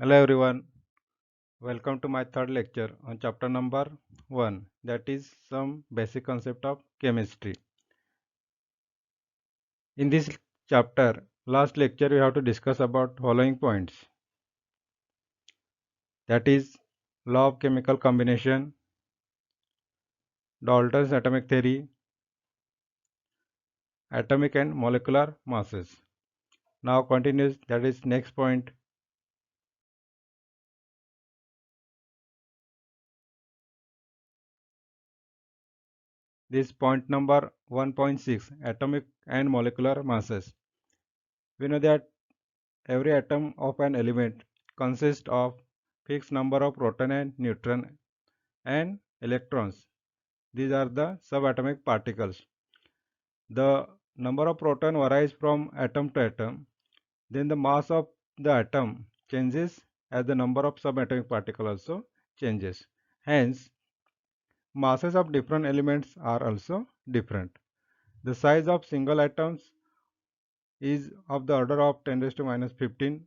Hello everyone, welcome to my third lecture on chapter number 1, that is some basic concept of chemistry. In this chapter, last lecture we have to discuss about following points, that is law of chemical combination, Dalton's atomic theory, atomic and molecular masses. Now continues, that is next point. This point number 1.6, atomic and molecular masses. We know that every atom of an element consists of fixed number of proton and neutron and electrons. These are the subatomic particles. The number of proton varies from atom to atom. Then the mass of the atom changes as the number of subatomic particles also changes. Hence, masses of different elements are also different. The size of single atoms is of the order of 10 raised to minus 15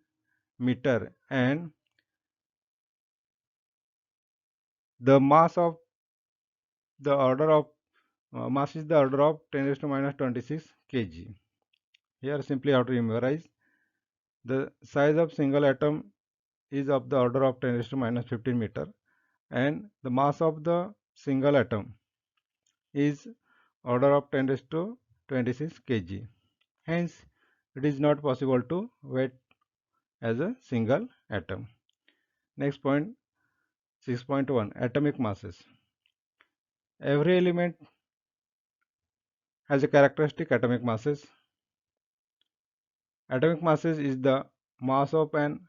meter, and the mass of the order of mass is the order of 10 raised to minus 26 kg. Here simply have to memorize the size of single atom is of the order of 10 raised to minus 15 meter, and the mass of the single atom is order of 10 raised to 26 kg. Hence, it is not possible to weigh as a single atom. Next point, 6.1, atomic masses. Every element has a characteristic atomic masses. Atomic masses is the mass of an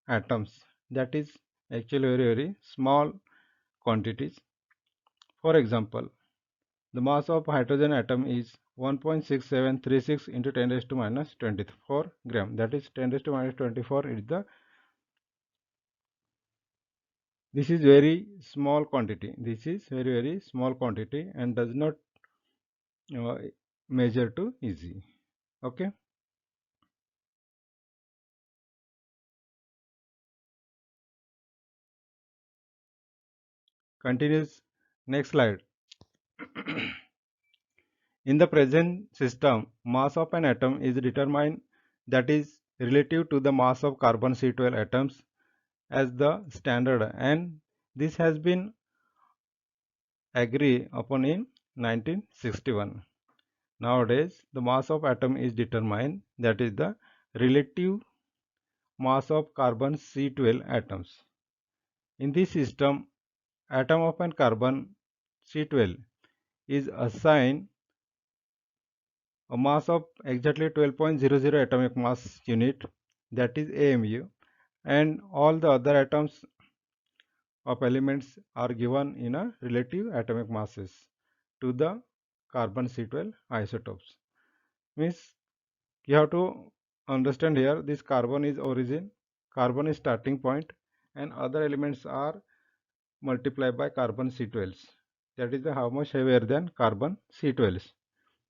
atoms, that is actually very small quantities. For example, the mass of hydrogen atom is 1.6736 into 10 raised to minus 24 gram. That is 10 raised to minus 24 is the, this is very small quantity. This is very small quantity and does not measure too easy. Okay. Continues next slide. In the present system, mass of an atom is determined, that is relative to the mass of carbon C12 atoms as the standard, and this has been agreed upon in 1961. Nowadays, the mass of atom is determined, that is the relative mass of carbon C12 atoms. In this system, atom of an carbon C12 is assigned a mass of exactly 12.00 atomic mass unit, that is AMU, and all the other atoms of elements are given in a relative atomic masses to the carbon C12 isotopes. Means you have to understand here, this carbon is origin, carbon is starting point, and other elements are multiplied by carbon C12s. That is how much heavier than carbon C12s.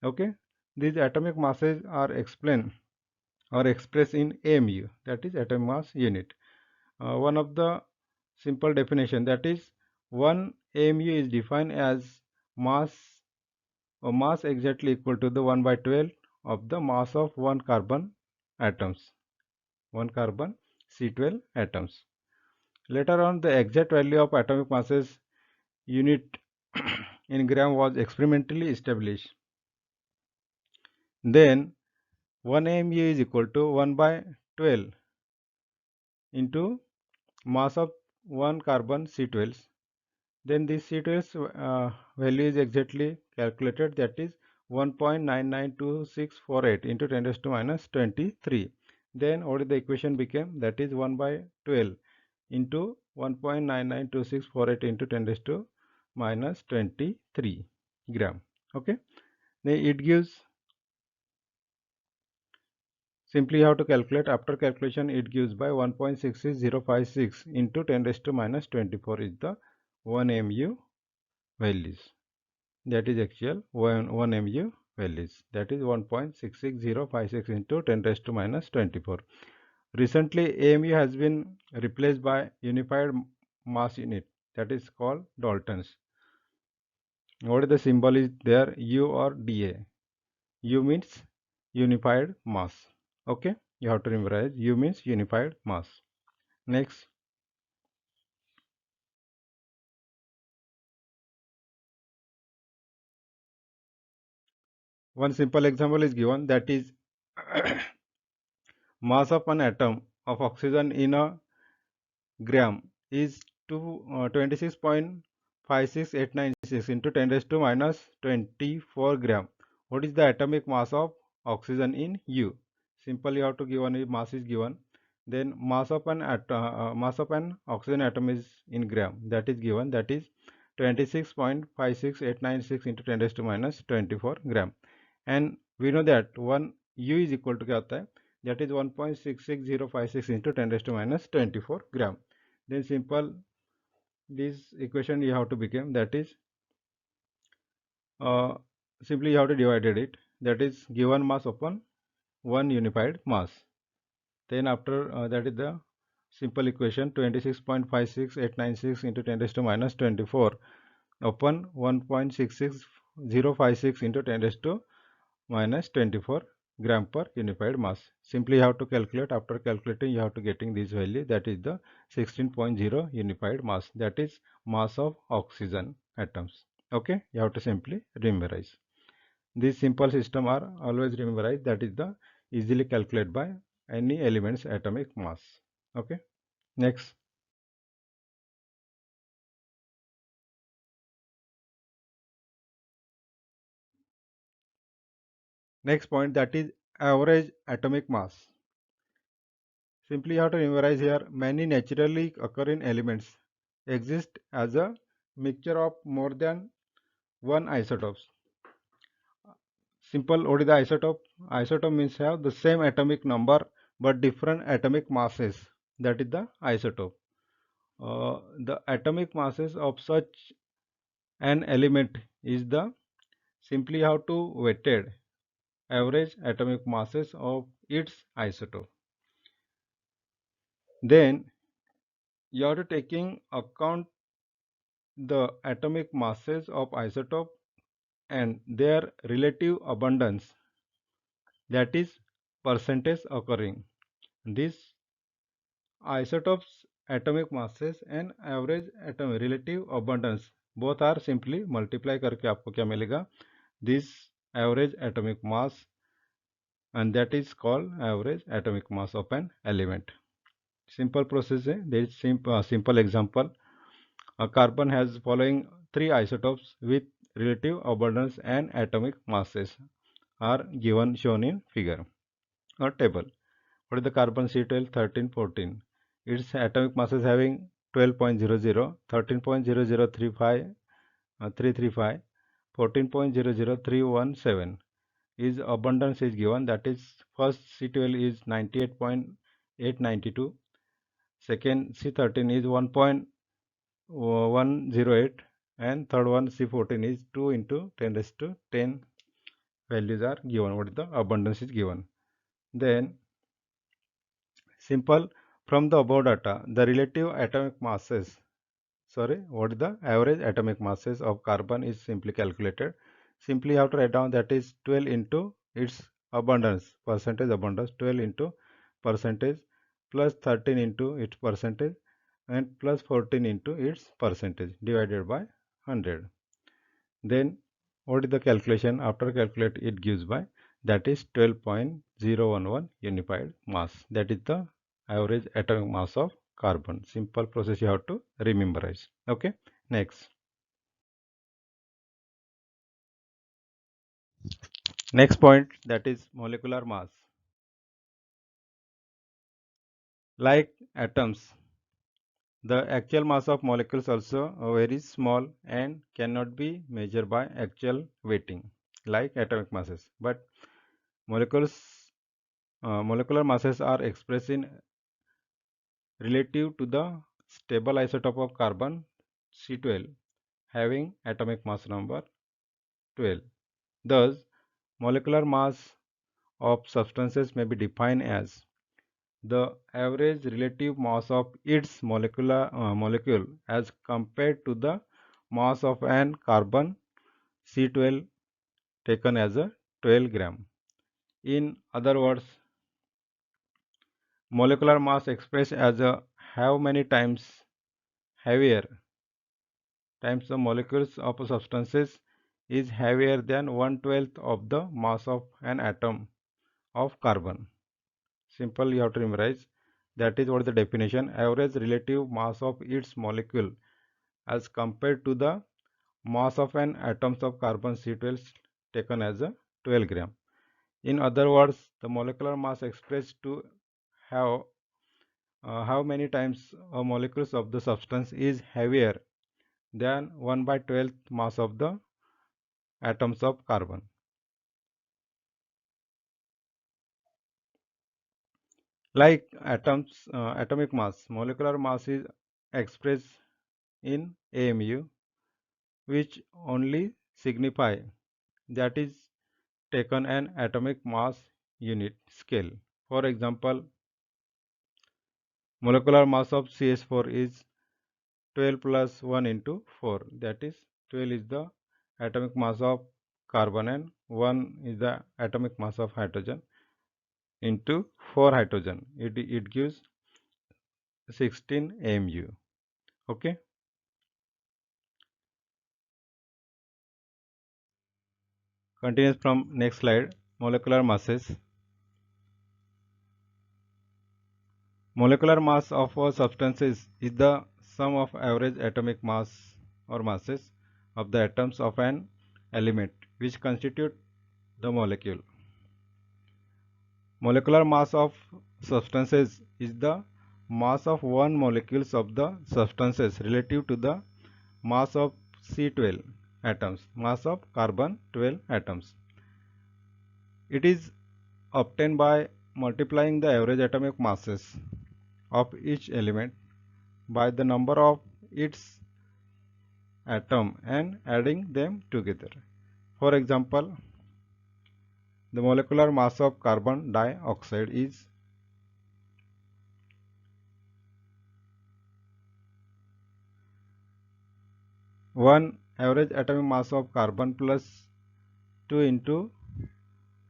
Okay, these atomic masses are explained or expressed in AMU, that is atomic mass unit. One of the simple definition, that is 1 AMU is defined as mass or mass exactly equal to the 1 by 12 of the mass of one carbon atoms, one carbon C12 atoms. Later on, the exact value of atomic masses unit in gram was experimentally established. Then 1 AMU is equal to 1 by 12 into mass of one carbon C12. Then this C12's value is exactly calculated, that is 1.992648 into 10 raised to minus 23. Then what is the equation became, that is 1 by 12 into 1.992648 into 10 raised to minus 23 gram. Okay, then it gives, simply you have to calculate, after calculation it gives by 1.66056 into 10 raised to minus 24 is the 1 mu values. That is actual 1 mu values, that is 1.66056 into 10 raised to minus 24. Recently, AMU has been replaced by Unified Mass Unit, that is called Daltons. What is the symbol is there? U or DA. U means unified mass. Okay, you have to memorize. U means unified mass. Next, one simple example is given, that is mass of an atom of oxygen in a gram is 26.56896 into 10 raised to minus 24 gram. What is the atomic mass of oxygen in U? Simply you have to given if mass is given, then mass of an oxygen atom is in gram, that is given, that is 26.56896 into 10 raised to minus 24 gram. And we know that 1 U is equal to क्या होता है, that is 1.66056 into 10 raised to minus 24 gram. Then simple this equation you have to become, that is uh, simply you have to divided it, that is given mass upon one unified mass. Then after that is the simple equation, 26.56896 into 10 raised to minus 24 upon 1.66056 into 10 raised to minus 24 gram per unified mass. Simply you have to calculate. After calculating, you have to getting this value, that is the 16.0 unified mass, that is mass of oxygen atoms. Okay, you have to simply memorize. These simple system are always memorized, that is the easily calculated by any element's atomic mass. Okay, next. Next point, that is average atomic mass. Simply you have to memorize here, many naturally occurring elements exist as a mixture of more than one isotopes. Simple, what is the isotope? Isotope means have the same atomic number but different atomic masses. That is the isotope. The atomic masses of such an element is the, simply you have to weighted average atomic masses of its isotope. Then you are taking account the atomic masses of isotope and their relative abundance, that is percentage occurring. These isotopes atomic masses and average atomic relative abundance both are simply multiply करके आपको क्या मिलेगा, this average atomic mass, and that is called average atomic mass of an element. Simple process है. There is simple example. A carbon has following three isotopes with relative abundance and atomic masses are given shown in figure or table. What is the carbon C12 1314? Its atomic mass is having 12.00, 13.0035, 335, 14.00317. Is abundance is given, that is first C12 is 98.892, second C13 is 1.108, and third one C14 is 2 into 10 raised to 10. Values are given, what is the abundance is given. Then simple, from the above data, the relative atomic masses, what is the average atomic masses of carbon is simply calculated. Simply you have to write down, that is 12 into its abundance, percentage abundance, 12 into percentage plus 13 into its percentage and plus 14 into its percentage divided by 100. Then what is the calculation? After calculate, it gives by, that is 12.011 unified mass. That is the average atomic mass of carbon. Simple process you have to rememberize. Okay. Next. Next point, that is molecular mass. Like atoms, the actual mass of molecules also very small and cannot be measured by actual weighting like atomic masses. But molecules molecular masses are expressed in relative to the stable isotope of carbon C12 having atomic mass number 12. Thus, molecular mass of substances may be defined as the average relative mass of its molecule as compared to the mass of an carbon C12 taken as a 12 gram. In other words, molecular mass expressed as a how many times heavier times the molecules of a substances is heavier than 1/12 of the mass of an atom of carbon. Simple, you have to memorize. That is what the definition: average relative mass of its molecule as compared to the mass of an atoms of carbon C12 taken as a 12 gram. In other words, the molecular mass expressed to have how many times a molecules of the substance is heavier than 1/12 mass of the atoms of carbon. Like atomic mass, molecular mass is expressed in AMU, which only signify that is taken an atomic mass unit scale. For example, molecular mass of CH4 is 12 plus 1 into 4. That is 12 is the atomic mass of carbon and 1 is the atomic mass of hydrogen into 4 hydrogen. It gives 16 AMU. Okay. Continues from next slide. Molecular masses. Molecular mass of a substances is the sum of average atomic mass or masses of the atoms of an element which constitute the molecule. Molecular mass of substances is the mass of one molecules of the substances relative to the mass of C12 atoms, mass of carbon 12 atoms. It is obtained by multiplying the average atomic masses of each element by the number of its atom and adding them together. For example, the molecular mass of carbon dioxide is 1 average atomic mass of carbon plus 2 into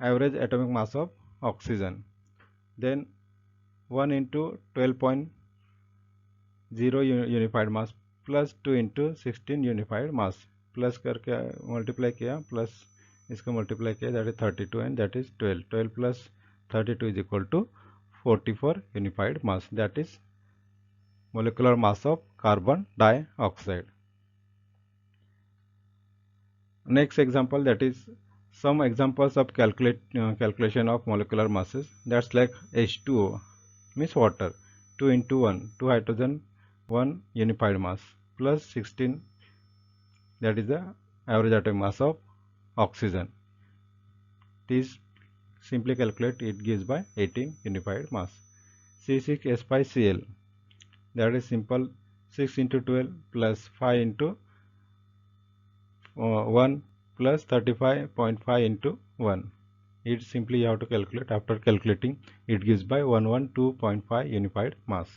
average atomic mass of oxygen. Then 1 into 12.0 unified mass plus 2 into 16 unified mass plus करके multiply किया plus इसका multiply किया that is 32 and that is 12 12 plus 32 is equal to 44 unified mass, that is molecular mass of carbon dioxide. Next example, that is some examples of calculation of molecular masses. That's like H2O means water, 2 into 1, 2 hydrogen, 1 unified mass plus 16, that is the average atomic mass of oxygen. This simply calculate, it gives by 18 unified mass. C6H5Cl, that is simple, 6 into 12 plus 5 into 1 plus 35.5 into 1. It simply you have to calculate. After calculating, it gives by 112.5 unified mass.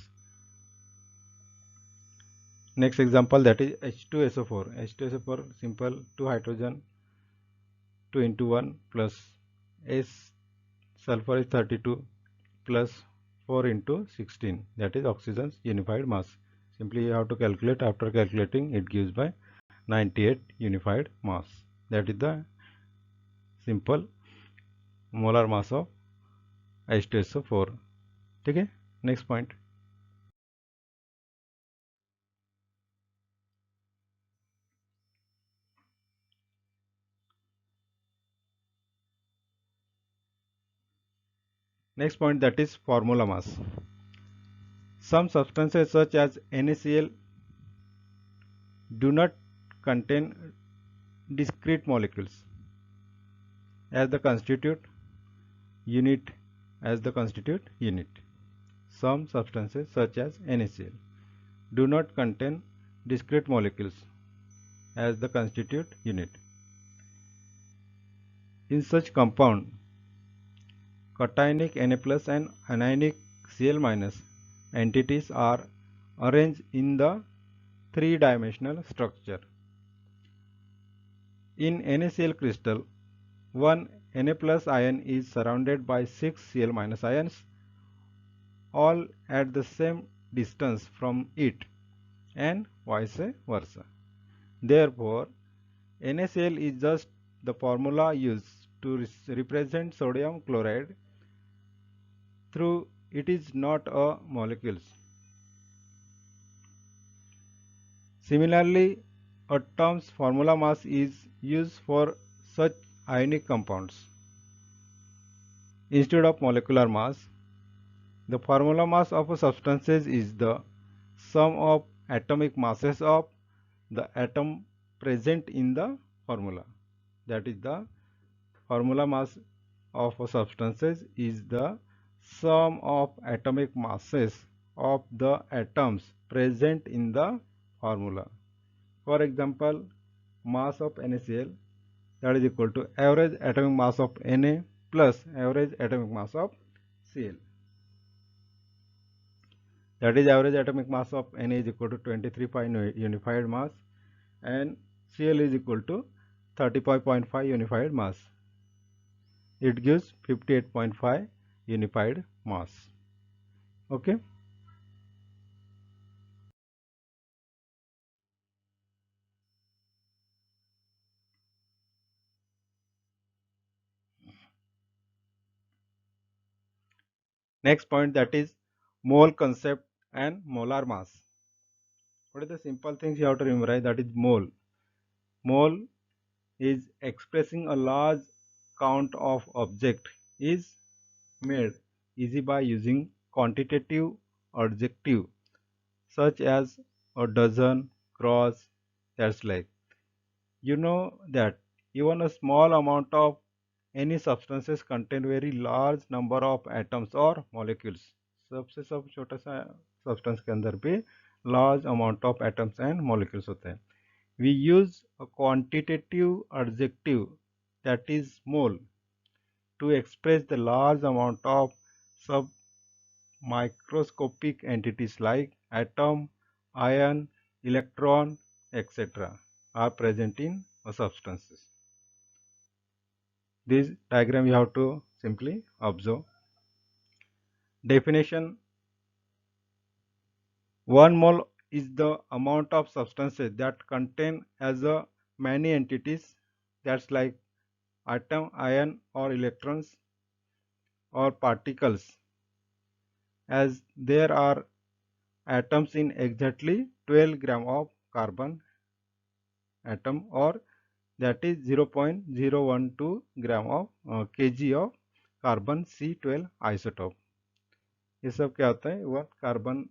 Next example, that is H2SO4. H2SO4 simple, 2 hydrogen, 2 into 1 plus S sulfur is 32 plus 4 into 16, that is oxygen's unified mass. Simply you have to calculate. After calculating, it gives by 98 unified mass. That is the simple molar mass of H2SO4. Okay, next point. Next point, that is formula mass. Some substances such as NaCl do not contain discrete molecules as the constituent unit Some substances such as NaCl do not contain discrete molecules as the constituent unit. In such compound, cationic Na plus and anionic Cl minus entities are arranged in the three-dimensional structure. In NaCl crystal, one Na plus ion is surrounded by 6 Cl minus ions, all at the same distance from it, and vice versa. Therefore, NaCl is just the formula used to represent sodium chloride, though it is not a molecule. Similarly, a term's formula mass is used for such ionic compounds. Instead of molecular mass, the formula mass of a substance is the sum of atomic masses of the atom present in the formula. That is, the formula mass of a substance is the sum of atomic masses of the atoms present in the formula. For example, mass of NaCl, that is equal to average atomic mass of Na plus average atomic mass of Cl. That is, average atomic mass of Na is equal to 23 pi unified mass and Cl is equal to 35.5 unified mass. It gives 58.5 unified mass. Okay. Next point, that is mole concept and molar mass. What is the simple things you have to remember? That is mole. Mole is expressing a large count of object is made easy by using quantitative adjective such as a dozen, cross, that's like. You know that even a small amount of any substances contain very large number of atoms or molecules. सबसे सब छोटा सा substance के अंदर भी large amount of atoms and molecules होते हैं. We use a quantitative adjective, that is mole, to express the large amount of submicroscopic entities like atom, ion, electron, etc. are present in a substances. This diagram you have to simply observe. Definition: 1 mole is the amount of substances that contain as a many entities, that's like atom, ion or electrons or particles, as there are atoms in exactly 12 gram of carbon atom, or that is 0.012 gram of kg of carbon C12 isotope. ये सब क्या होता है? 1 carbon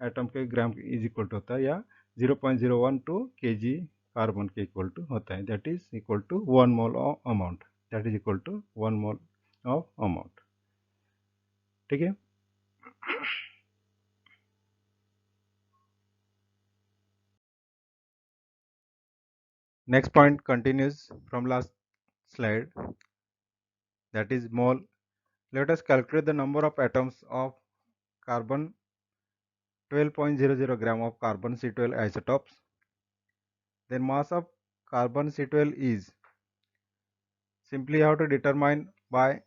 atom के gram is equal to होता है, या 0.012 kg carbon के इक्वल टू होता है. That is equal to 1 mole of amount. That is equal to 1 mole of amount. ठीक है. Next point continues from last slide, that is mole. Let us calculate the number of atoms of carbon 12.00 gram of carbon C12 isotopes. Then mass of carbon C12 is, simply you have to determine by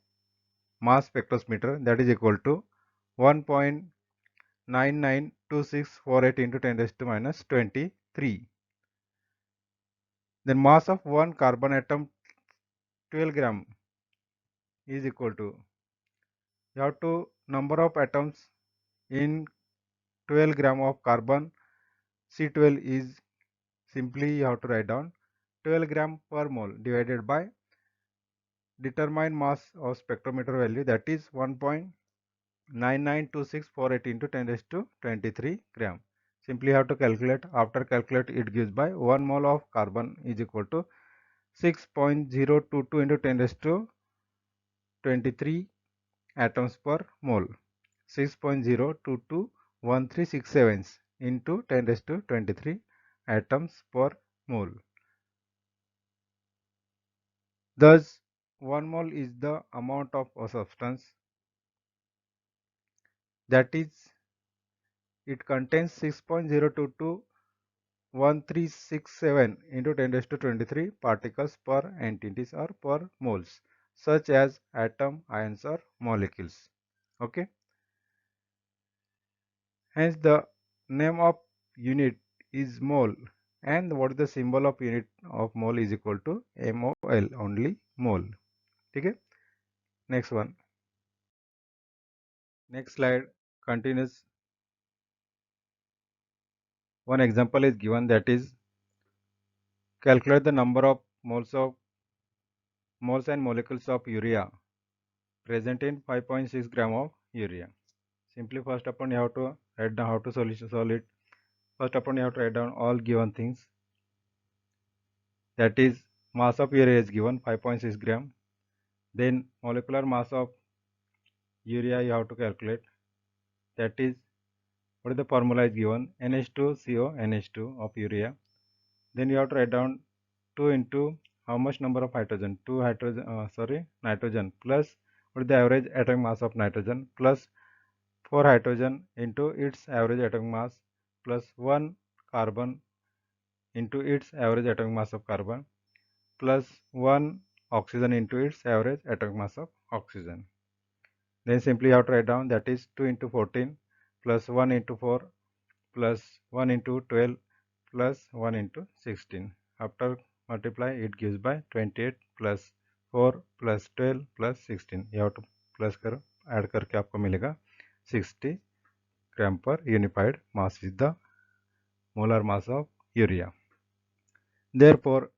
mass spectrometer, that is equal to 1.992648 into 10 raised to minus 23. Then mass of one carbon atom 12 gram is equal to, you have to number of atoms in 12 gram of carbon C12 is, simply you have to write down 12 gram per mole divided by determine mass of spectrometer value, that is 1.992648 into 10 raised to 23 gram. Simply you have to calculate. After calculate, it gives by 1 mole of carbon is equal to 6.022 into 10 raised to 23 atoms per mole. 6.0221367 into 10 raised to 23 atoms per mole. Thus, 1 mole is the amount of a substance that is it contains 6.0221367 into 10 raised to 23 particles per entities or per moles, such as atom, ions or molecules. Okay. Hence the name of unit is mole, and what is the symbol of unit of mole is equal to MOL, only mole. Okay. Next one. Next slide continues. One example is given, that is calculate the number of moles and molecules of urea present in 5.6 gram of urea. Simply first upon you have to write down how to solve it. First upon you have to write down all given things. That is mass of urea is given 5.6 gram. Then molecular mass of urea you have to calculate. That is, what is the formula is given, NH2CO NH2 of urea. Then you have to write down 2 into how much number of hydrogen, 2 hydrogen, nitrogen, plus what is the average atomic mass of nitrogen, plus 4 hydrogen into its average atomic mass, plus 1 carbon into its average atomic mass of carbon, plus 1 oxygen into its average atomic mass of oxygen. Then simply you have to write down, that is 2 into 14 plus 1 into 4 plus 1 into 12 plus 1 into 16. After multiply it gives by 28 plus 4 plus 12 plus 16. You have to plus करो, add करके आपको मिलेगा 60 gram per unified mass is the molar mass of urea. Therefore,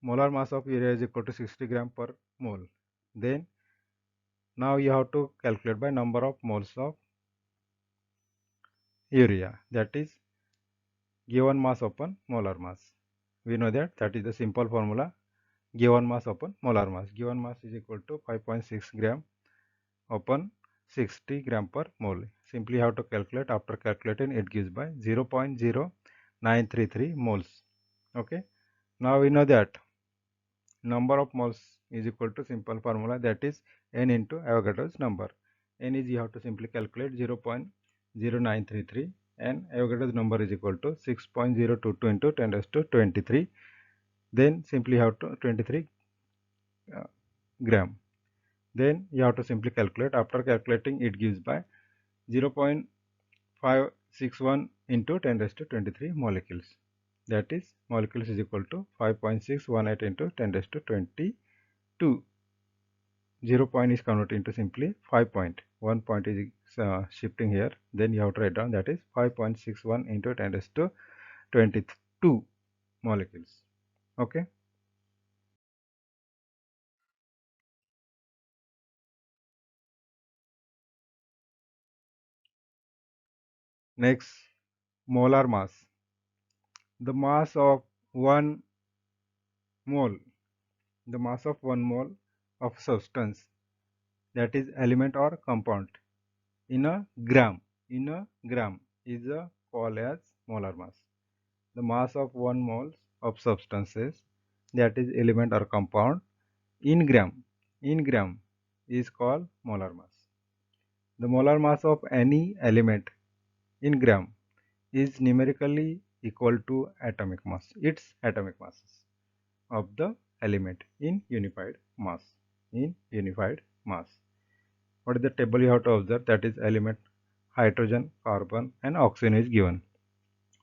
molar mass of urea is equal to 60 gram per mole. Then now you have to calculate by number of moles of urea, that is given mass upon molar mass. We know that is the simple formula, given mass upon molar mass. Given mass is equal to 5.6 gram upon 60 gram per mole. Simply have to calculate. After calculating it gives by 0.0933 moles. Okay. Now we know that number of moles is equal to simple formula, that is n into Avogadro's number. N is, you have to simply calculate 0.0933 and Avogadro's number is equal to 6.022 into 10 raised to 23. Then simply have to 23 gram. Then you have to simply calculate. After calculating it gives by 0.561 into 10 raised to 23 molecules. That is molecules is equal to 5.618 into 10 raised to 22. 0 point is converted into simply 5 point. 1 point is shifting here. Then you have to write down, that is 5.61 into 10 raised to 22 molecules. Okay. Next, molar mass. The mass of 1 mole. The mass of 1 mole of substance, that is element or compound, in a gram is called as molar mass. The mass of 1 mole of substances, that is element or compound, in gram is called molar mass. The molar mass of any element in gram is numerically equal to atomic mass, its atomic masses of the element in unified mass. What is the table you have to observe? That is element hydrogen, carbon and oxygen is given.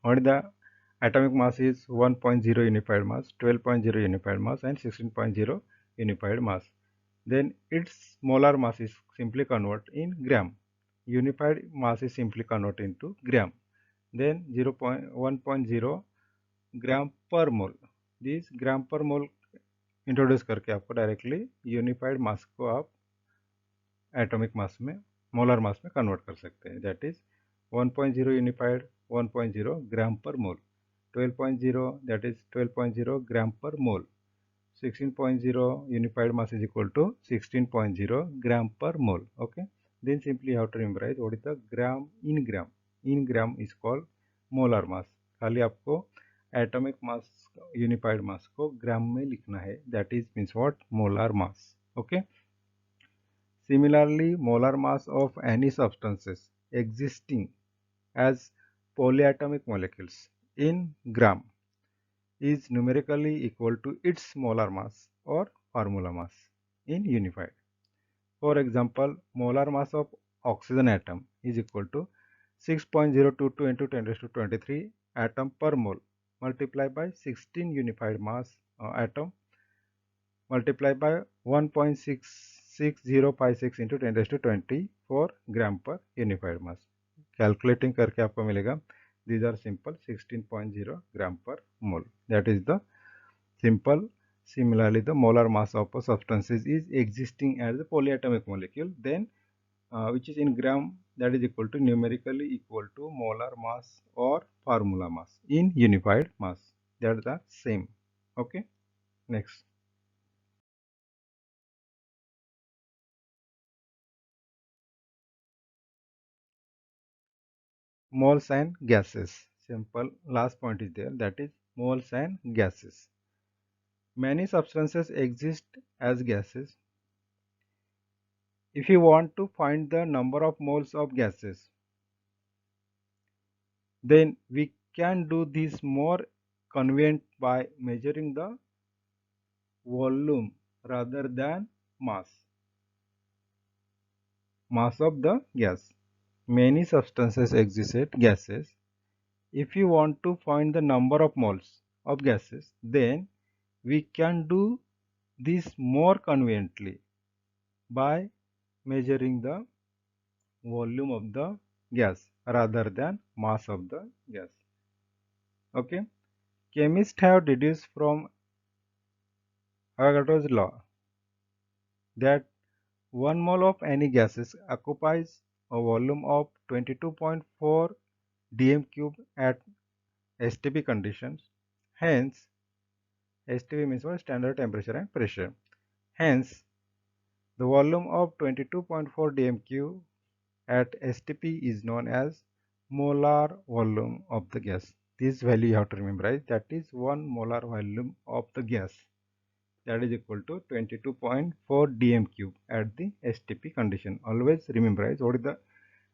What is the atomic mass is 1.0 unified mass, 12.0 unified mass and 16.0 unified mass. Then its molar mass is simply convert in gram. Unified mass is simply convert into gram. Then 1.0 gram per mole. This gram per mole introduce करके आपको directly unified मास को आप atomic mass में, molar mass में convert कर सकते हैं. That is 1.0 unified 1.0 ग्राम पर मोल, 12.0 दैट इज 12.0 ग्राम पर मोल, 16.0 unified mass is equal to 16.0 gram per mole. Okay. Then simply you have to memorize what is the gram in gram. In gram is called molar mass. खाली आपको atomic mass, unified mass को ग्राम में लिखना है. That is means what? Molar mass. Okay. Similarly, molar mass of any substances existing as polyatomic molecules in gram is numerically equal to its molar mass or formula mass in unified. For example, molar mass of oxygen atom is equal to 6.022 into 10 raised to 23 atom per mole multiplied by 16 unified mass atom multiplied by 1.66056 into 10 raised to 24 gram per unified mass. Calculating करके आपको मिलेगा these are simple 16.0 gram per mole. That is the simple. Similarly, the molar mass of a substance is existing as a polyatomic molecule, then which is in gram, that is equal to numerically equal to molar mass or formula mass in unified mass. That is the same. Okay. Next. Moles and gases. Simple. Last point is there, that is moles and gases. Many substances exist as gases. If you want to find the number of moles of gases, then we can do this more convenient by measuring the volume rather than mass of the gas. Many substances exist as gases. If you want to find the number of moles of gases, then we can do this more conveniently by measuring the volume of the gas rather than mass of the gas. Okay. Chemists have deduced from Avogadro's law that 1 mole of any gases occupies a volume of 22.4 dm cube at STP conditions. Hence, STP means for standard temperature and pressure. Hence, the volume of 22.4 dm cube at STP is known as molar volume of the gas. This value you have to remember, that is 1 molar volume of the gas, that is equal to 22.4 dm cube at the STP condition. Always remember what is the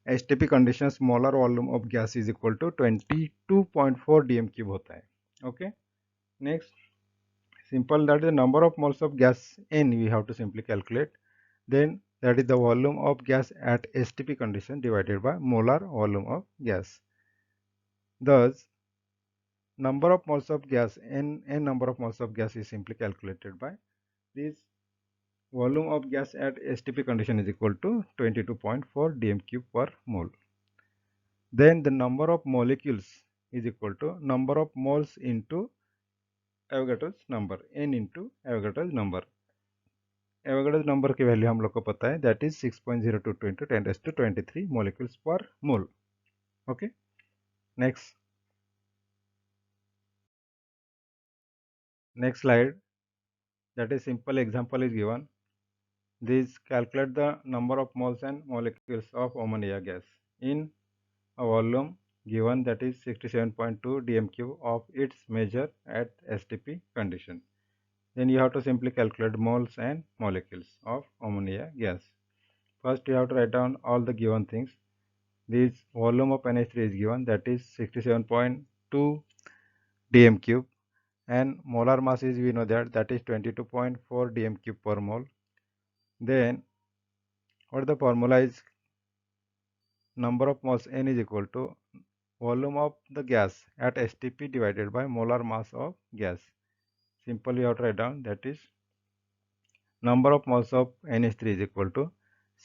STP conditions. Molar volume of gas is equal to 22.4 dm cube होता है. Okay. Next, simple, that is the number of moles of gas N we have to simply calculate. Then that is the volume of gas at STP condition divided by molar volume of gas. Thus, number of moles of gas N number of moles of gas is simply calculated by this volume of gas at STP condition is equal to 22.4 dm cube per mole. Then the number of molecules is equal to number of moles into Avogadro's number, N into Avogadro's number. Avogadro's number की value हम लोग को पता है, that is 6.022 into 10 raised to 23 molecules per mole. Okay. Next slide, that is simple example is given. This calculate the number of moles and molecules of ammonia gas in a volume given, that is 67.2 dm cube of its measure at STP condition. Then you have to simply calculate moles and molecules of ammonia gas. First you have to write down all the given things. This volume of NH3 is given, that is 67.2 dm cube, and molar mass is, we know that is 22.4 dm cube per mole. Then what the formula is, number of moles N is equal to volume of the gas at STP divided by molar mass of gas. Simply you have to write down, that is number of moles of NH3 is equal to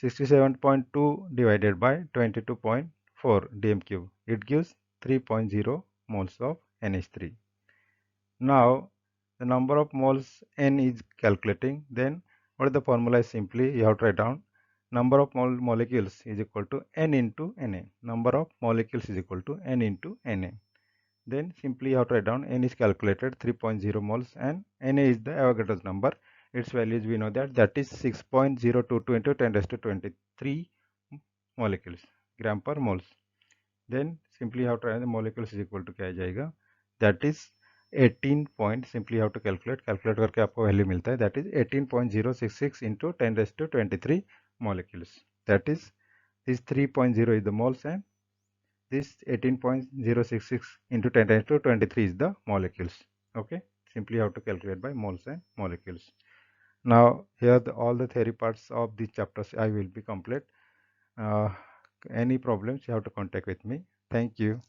67.2 divided by 22.4 dm cube. It gives 3.0 moles of NH3. Now the number of moles N is calculating. Then what is the formula is, simply you have to write down number of molecules is equal to N into Na. Number of molecules is equal to N into Na. Then simply you have to write down N is calculated 3.0 moles and Na is the Avogadro's number. Its values we know that is 6.022 into 10 raised to 23 molecules, gram per moles. Then simply you have to write the molecules is equal to क्या आ जाएगा, that is 18 point, simply you have to calculate करके आपको value मिलता है, that is 18.066 into 10 raised to 23 molecules. That is This 3.0 is the moles and this 18.066 into 10 raised to 23 is the molecules. Okay, simply you have to calculate by moles and molecules. Now here all the theory parts of these chapters I will be complete. Any problems you have to contact with me. Thank you.